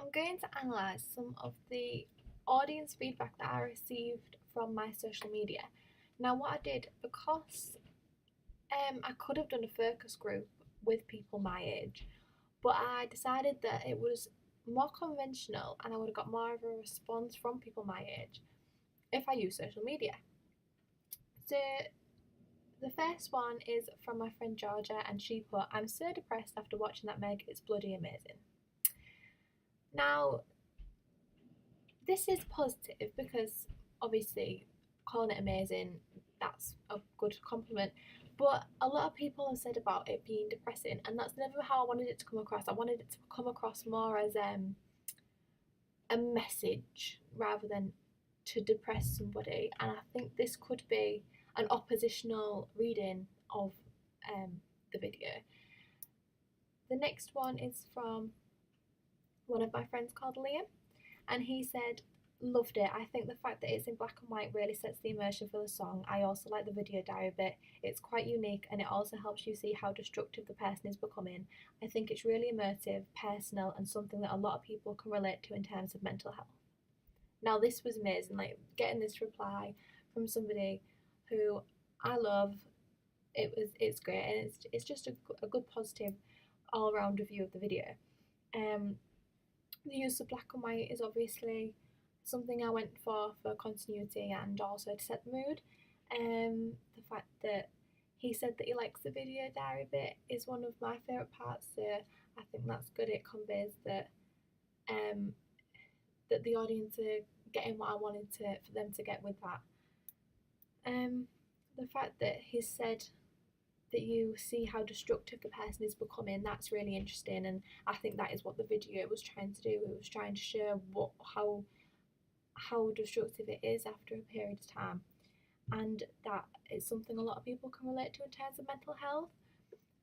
I'm going to analyse some of the audience feedback that I received from my social media. Now, what I did, because I could have done a focus group with people my age, but I decided that it was more conventional and I would have got more of a response from people my age if I use social media. So, the first one is from my friend Georgia, and she put, "I'm so depressed after watching that Meg, it's bloody amazing." Now, this is positive because obviously calling it amazing, that's a good compliment. But a lot of people have said about it being depressing, and that's never how I wanted it to come across. I wanted it to come across more as a message rather than to depress somebody. And I think this could be an oppositional reading of the video. The next one is from one of my friends called Liam, and he said, "Loved it. I think the fact that it's in black and white really sets the immersion for the song. I also like the video diary bit. It's quite unique and it also helps you see how destructive the person is becoming. I think it's really immersive, personal, and something that a lot of people can relate to in terms of mental health." Now, this was amazing, like getting this reply from somebody who I love. It's great, and it's just a good positive all round review of the video. Um, the use of black and white is obviously something I went for continuity and also to set the mood. The fact that he said that he likes the video diary bit is one of my favourite parts, so I think that's good. It conveys that um, that the audience are getting what I wanted for them to get with that. The fact that he said that you see how destructive the person is becoming, that's really interesting, and I think that is what the video was trying to do. It was trying to show how destructive it is after a period of time, and that it's something a lot of people can relate to in terms of mental health.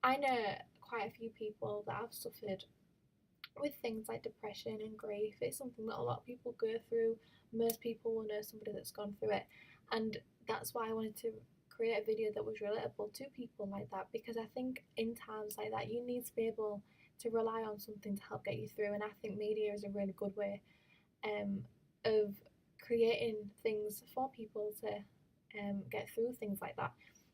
I know quite a few people that have suffered with things like depression and grief. It's something that a lot of people go through. Most people will know somebody that's gone through it, and that's why I wanted to create a video that was relatable to people like that, because I think in times like that you need to be able to rely on something to help get you through, and I think media is a really good way of creating things for people to get through things like that.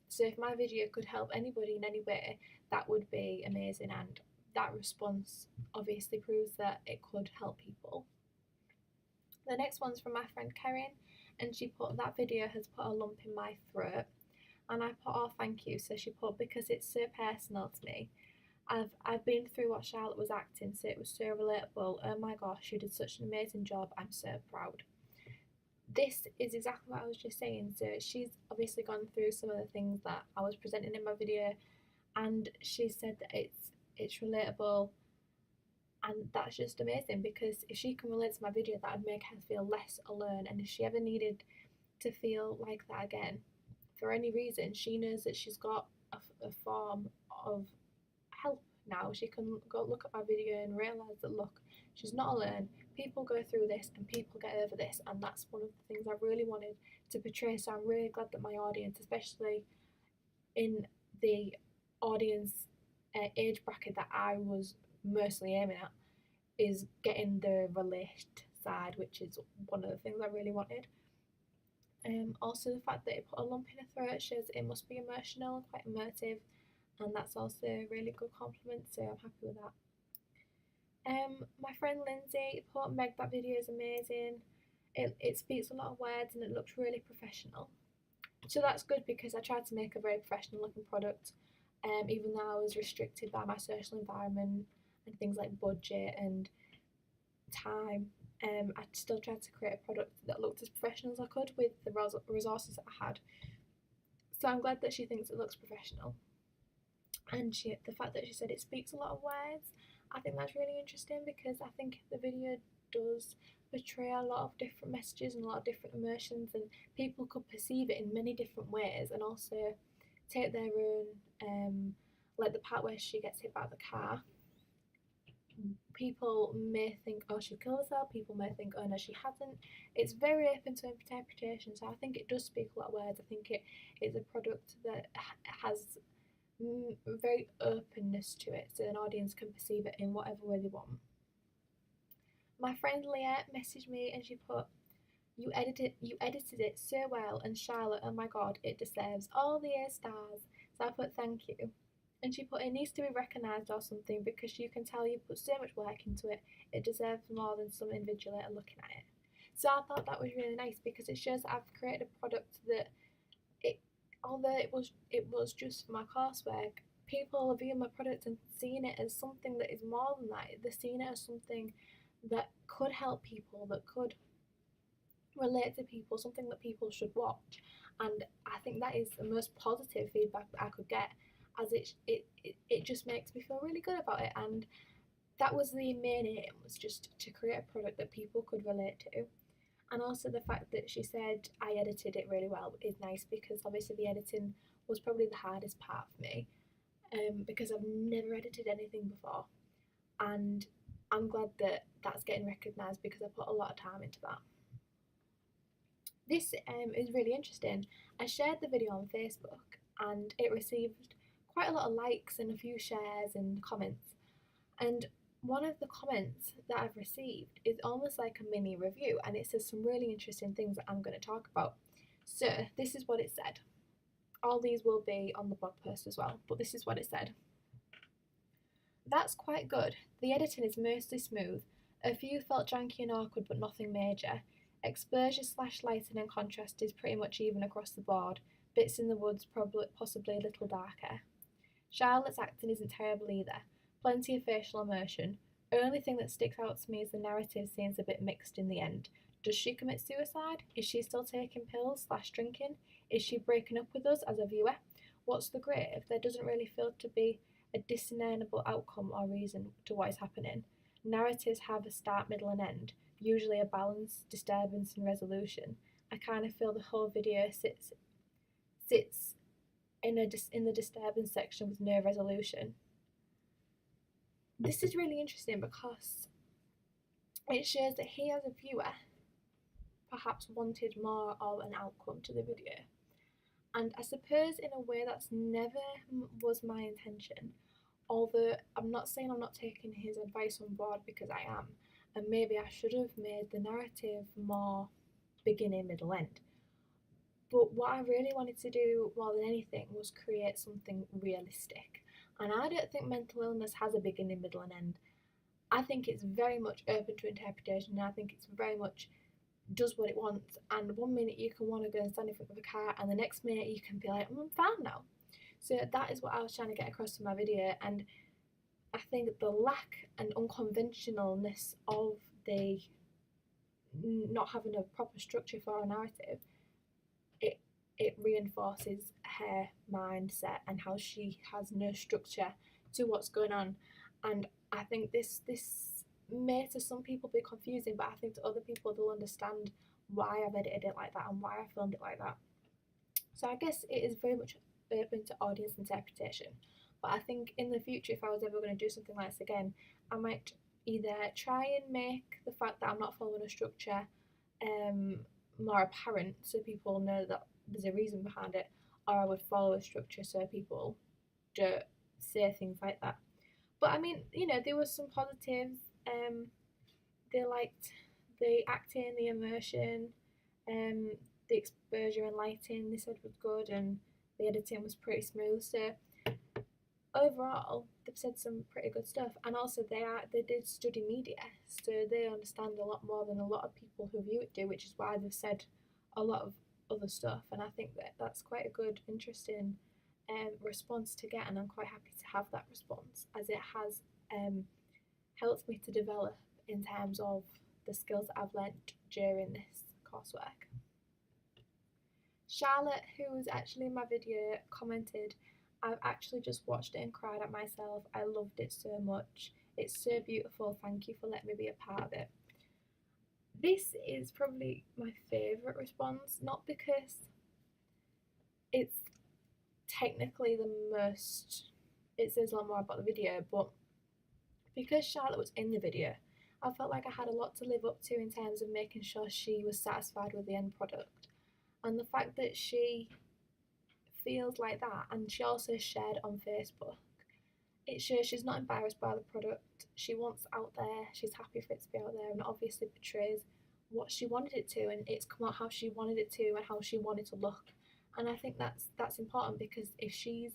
So if my video could help anybody in any way, that would be amazing, and that response obviously proves that it could help people. The next one's from my friend Karen, and she put, "That video has put a lump in my throat." And I put, "Oh, thank you." So she put, "Because it's so personal to me. I've been through what Charlotte was acting, so it was so relatable. Oh my gosh, you did such an amazing job. I'm so proud." This is exactly what I was just saying. So she's obviously gone through some of the things that I was presenting in my video, and she said that it's relatable, and that's just amazing, because if she can relate to my video, that would make her feel less alone. And if she ever needed to feel like that again for any reason, she knows that she's got a form of help now. She can go look at my video and realise that, look, she's not alone. People go through this and people get over this, and that's one of the things I really wanted to portray. So I'm really glad that my audience, especially in the audience age bracket that I was mostly aiming at, is getting the relate side, which is one of the things I really wanted. Also, the fact that it put a lump in her throat shows it must be emotional and quite emotive, and that's also a really good compliment, so I'm happy with that. My friend Lindsay put, "Meg, that video is amazing. It speaks a lot of words and it looks really professional." So that's good, because I tried to make a very professional looking product, even though I was restricted by my social environment and things like budget and time. I still tried to create a product that looked as professional as I could with the resources that I had. So I'm glad that she thinks it looks professional. And the fact that she said it speaks a lot of words, I think that's really interesting, because I think the video does portray a lot of different messages and a lot of different emotions, and people could perceive it in many different ways and also take their own, like the part where she gets hit by the car. People may think, oh, she killed herself. People may think, oh no, she hasn't. It's very open to interpretation, so I think it does speak a lot of words. I think it is a product that has very openness to it, so an audience can perceive it in whatever way they want. My friend Leah messaged me and she put, you edited it so well, and Charlotte, oh my god, it deserves all the A stars. So I put thank you. And she put, it needs to be recognised or something because you can tell you put so much work into it. It deserves more than some invigilator looking at it. So I thought that was really nice because it shows that I've created a product that it, although it was just for my coursework, people are viewing my product and seeing it as something that is more than that. They're seeing it as something that could help people, that could relate to people, something that people should watch. And I think that is the most positive feedback that I could get, as it just makes me feel really good about it. And that was the main aim, was just to create a product that people could relate to. And also the fact that she said I edited it really well is nice, because obviously the editing was probably the hardest part for me, because I've never edited anything before, and I'm glad that that's getting recognised because I put a lot of time into that. This is really interesting. I shared the video on Facebook and it received quite a lot of likes and a few shares and comments. And one of the comments that I've received is almost like a mini review, and it says some really interesting things that I'm going to talk about. So, this is what it said. All these will be on the blog post as well, but this is what it said. That's quite good. The editing is mostly smooth. A few felt janky and awkward, but nothing major. Exposure / lighting and contrast is pretty much even across the board. Bits in the woods possibly a little darker. Charlotte's acting isn't terrible either. Plenty of facial emotion. Only thing that sticks out to me is the narrative seems a bit mixed in the end. Does she commit suicide? Is she still taking pills / drinking? Is she breaking up with us as a viewer? What's the grave? There doesn't really feel to be a discernible outcome or reason to what is happening. Narratives have a start, middle, and end, usually a balance, disturbance, and resolution. I kind of feel the whole video sits in the disturbance section with no resolution. This is really interesting because it shows that he, as a viewer, perhaps wanted more of an outcome to the video. And I suppose in a way that's never was my intention. Although I'm not saying I'm not taking his advice on board, because I am. And maybe I should have made the narrative more beginning, middle, end. But what I really wanted to do more than anything was create something realistic. And I don't think mental illness has a beginning, middle, and end. I think it's very much open to interpretation, and I think it's very much does what it wants. And one minute you can want to go and stand in front of a car, and the next minute you can be like, I'm fine now. So that is what I was trying to get across in my video. And I think the lack and unconventionalness of the not having a proper structure for a narrative, it reinforces her mindset and how she has no structure to what's going on. And I think this may to some people be confusing, but I think to other people they'll understand why I've edited it like that and why I filmed it like that. So I guess it is very much open to audience interpretation. But I think in the future, if I was ever going to do something like this again, I might either try and make the fact that I'm not following a structure more apparent, so people know that there's a reason behind it, or I would follow a structure so people don't say things like that. But I mean, there was some positives. They liked the acting, the immersion, the exposure and lighting. They said was good, and the editing was pretty smooth. So overall, they've said some pretty good stuff. And also, they did study media, so they understand a lot more than a lot of people who view it do, which is why they've said a lot of other stuff. And I think that that's quite a good, interesting response to get, and I'm quite happy to have that response, as it has helped me to develop in terms of the skills that I've learnt during this coursework. Charlotte, who was actually in my video, commented, I've actually just watched it and cried at myself. I loved it so much. It's so beautiful. Thank you for letting me be a part of it. This is probably my favourite response, not because it's technically the most, it says a lot more about the video, but because Charlotte was in the video, I felt like I had a lot to live up to in terms of making sure she was satisfied with the end product. And the fact that she feels like that, and she also shared on Facebook, it shows she's not embarrassed by the product. She wants out there. She's happy for it to be out there, and obviously portrays what she wanted it to, and it's come out how she wanted it to, and how she wanted to look. And I think that's important, because if she's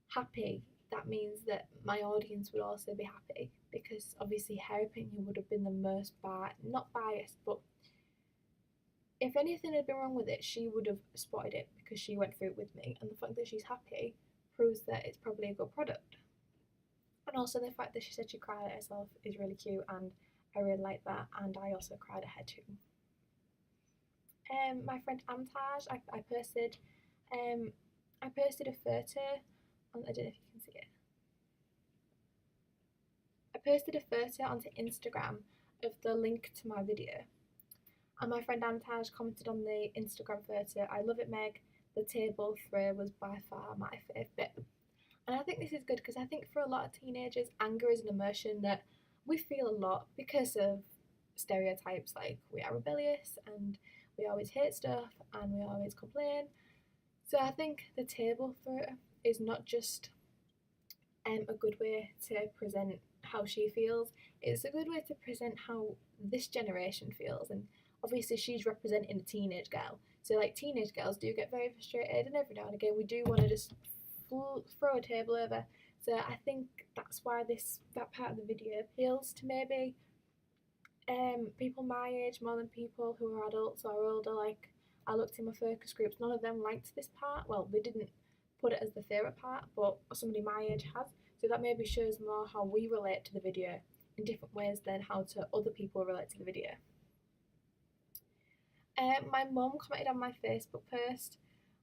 happy, that means that my audience would also be happy, because obviously her opinion would have been the most not biased, but if anything had been wrong with it, she would have spotted it because she went through it with me. And the fact that she's happy proves that it's probably a good product. And also the fact that she said she cried at herself is really cute, and I really like that. And I also cried at her too. My friend Antaj, um, I posted a photo. I don't know if you can see it. I posted a photo onto Instagram of the link to my video, and my friend Antaj commented on the Instagram photo, "I love it, Meg. The table throw was by far my favourite bit." And I think this is good, because I think for a lot of teenagers, anger is an emotion that we feel a lot because of stereotypes like we are rebellious and we always hate stuff and we always complain. So I think the table throw is not just a good way to present how she feels, it's a good way to present how this generation feels. And obviously, she's representing a teenage girl. So, like, teenage girls do get very frustrated, and every now and again, we do want to just throw a table over. So I think that's why that part of the video appeals to maybe people my age more than people who are adults or older. Like, I looked in my focus groups, none of them liked this part. Well, they didn't put it as the favourite part, but somebody my age has. So that maybe shows more how we relate to the video in different ways than how to other people relate to the video. My mum commented on my Facebook post,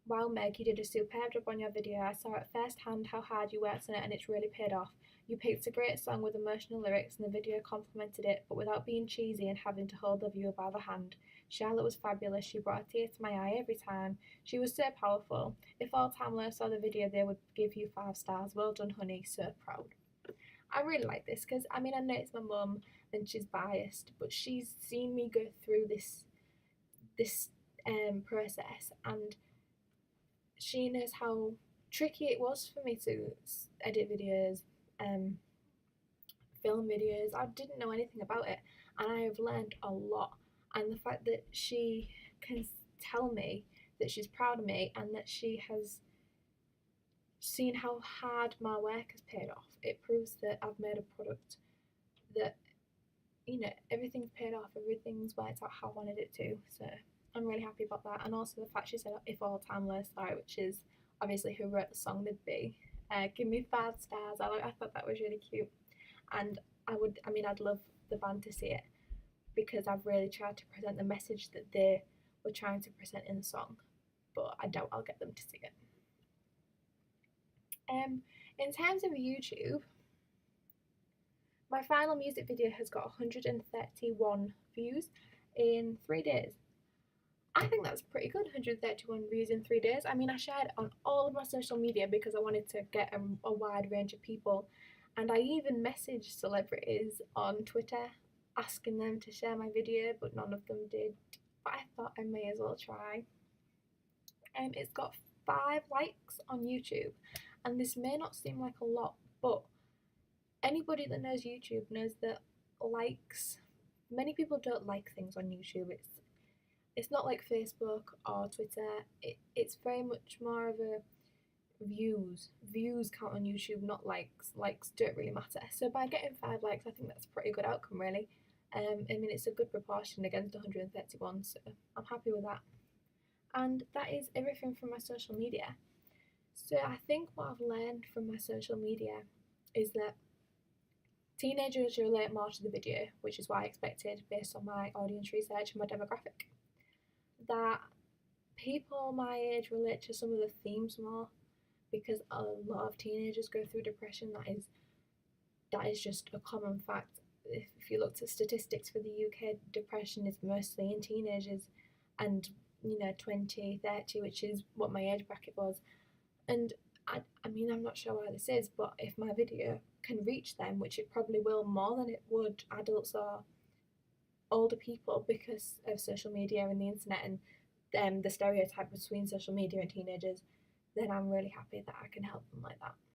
"Wow, Meg, you did a superb job on your video. I saw at first hand how hard you worked on it, and it's really paid off. You picked a great song with emotional lyrics, and the video complemented it, but without being cheesy and having to hold the viewer by the hand. Charlotte was fabulous. She brought a tear to my eye every time. She was so powerful. If all Time Low saw the video, they would give you 5 stars. Well done, honey. So proud." I really like this, because I mean, I know it's my mum and she's biased, but she's seen me go through this process, and she knows how tricky it was for me to edit videos, um, film videos. I didn't know anything about it, and I have learned a lot. And the fact that she can tell me that she's proud of me and that she has seen how hard my work has paid off, it proves that I've made a product that, everything's paid off, everything's worked out how I wanted it to. So I'm really happy about that. And also the fact she said, "If all Time Low saw it," which is obviously who wrote the song, they'd be, "Give me 5 stars." I thought that was really cute. And I'd love the band to see it, because I've really tried to present the message that they were trying to present in the song, but I doubt I'll get them to see it. In terms of YouTube, my final music video has got 131 views in 3 days. I think that's pretty good, 131 views in 3 days. I mean, I shared it on all of my social media because I wanted to get a wide range of people. And I even messaged celebrities on Twitter asking them to share my video, but none of them did. But I thought I may as well try. It's got 5 likes on YouTube, and this may not seem like a lot, but anybody that knows YouTube knows that likes, many people don't like things on YouTube. It's not like Facebook or Twitter. It's very much more of a views count on YouTube, not likes. Likes don't really matter. So by getting 5 likes, I think that's a pretty good outcome, really. I mean, it's a good proportion against 131, so I'm happy with that. And that is everything from my social media. So I think what I've learned from my social media is that teenagers relate more to the video, which is what I expected based on my audience research and my demographic. That people my age relate to some of the themes more, because a lot of teenagers go through depression. That is just a common fact. If you looked at statistics for the UK, depression is mostly in teenagers, and 20, 30, which is what my age bracket was. And I mean, I'm not sure why this is, but if my video can reach them, which it probably will more than it would adults or older people because of social media and the internet and the stereotype between social media and teenagers, then I'm really happy that I can help them like that.